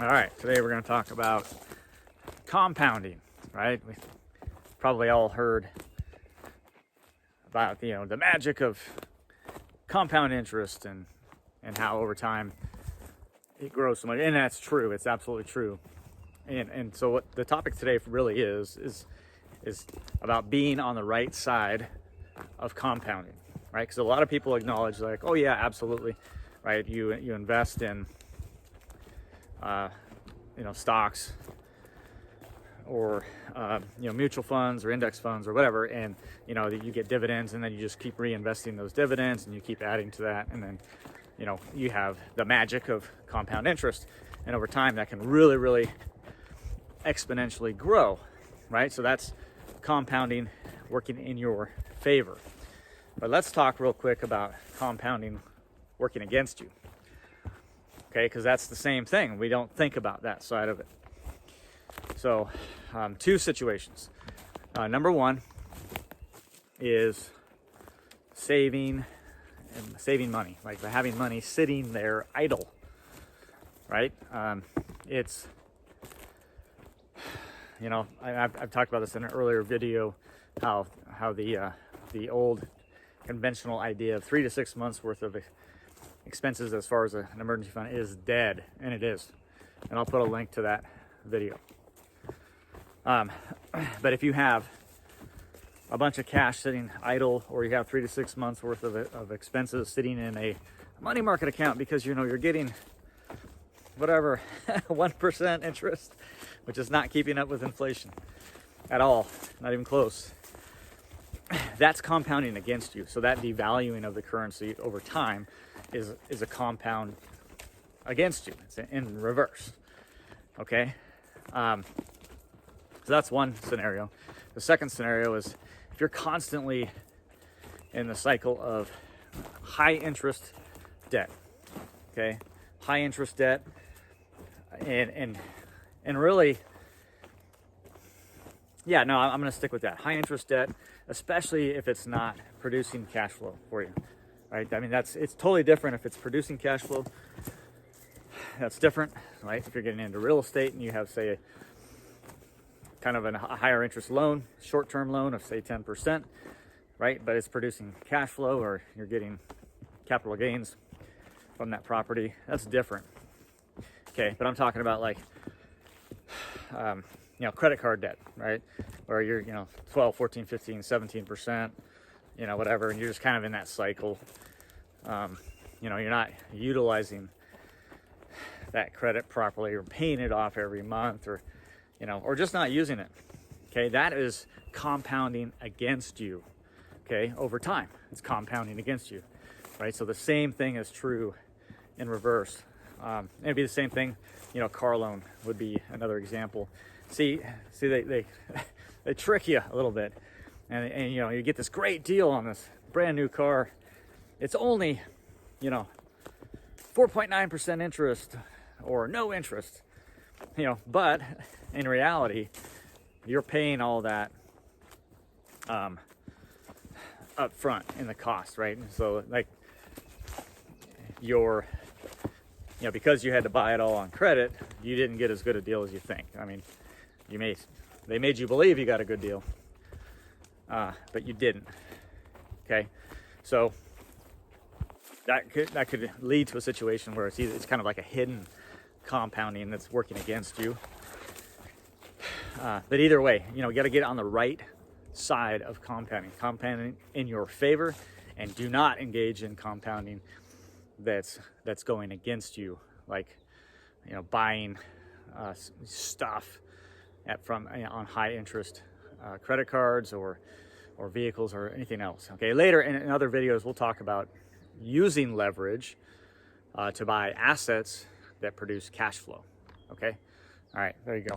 All right, today we're going to talk about compounding, right? We've probably all heard about, the magic of compound interest and how over time it grows so much. And that's true. It's absolutely true. And so what the topic today really is about being on the right side of compounding, right? Because a lot of people acknowledge like, oh yeah, absolutely, right? You invest in stocks or mutual funds or index funds or whatever, and you get dividends, and then you just keep reinvesting those dividends and you keep adding to that, and then you have the magic of compound interest, and over time that can really exponentially grow, right? So that's compounding working in your favor. But let's talk real quick about compounding working against you. Okay, because that's the same thing. We don't think about that side of it. So, two situations. Number one is saving money, like having money sitting there idle, right? It's, I've talked about this in an earlier video, how the old conventional idea of 3 to 6 months worth of expenses as far as an emergency fund is dead, and it is. And I'll put a link to that video. But if you have a bunch of cash sitting idle, or you have 3 to 6 months worth of expenses sitting in a money market account because you're getting whatever 1% interest, which is not keeping up with inflation at all, not even close, that's compounding against you. So that devaluing of the currency over time is a compound against you. It's in reverse. Okay, so that's one scenario. The second scenario is if you're constantly in the cycle of high interest debt. Okay, high interest debt, and really, yeah, no, I'm going to stick with that. High interest debt, especially if it's not producing cash flow for you, right? I mean, it's totally different if it's producing cash flow. That's different, right? If you're getting into real estate and you have, say, kind of a higher interest loan, short-term loan of, say, 10%, right? But it's producing cash flow, or you're getting capital gains from that property. That's different. Okay, but I'm talking about like, credit card debt, right? Where you're, 12, 14, 15, 17%, whatever, and you're just kind of in that cycle. You're not utilizing that credit properly, or paying it off every month, or just not using it. Okay, that is compounding against you. Okay, over time, it's compounding against you, right? So the same thing is true in reverse. It'd be the same thing. Car loan would be another example. See, they trick you a little bit, and you get this great deal on this brand new car. It's only 4.9% interest, or no interest, but in reality, you're paying all that up front in the cost, right? So like because you had to buy it all on credit, you didn't get as good a deal as you think. I mean, they made you believe you got a good deal, but you didn't. Okay, so that could lead to a situation where it's kind of like a hidden compounding that's working against you. But either way, you got to get on the right side of compounding in your favor, and do not engage in compounding that's going against you, like buying stuff on high interest credit cards or vehicles or anything else. Okay, later in other videos we'll talk about using leverage to buy assets that produce cash flow. Okay, all right, there you go.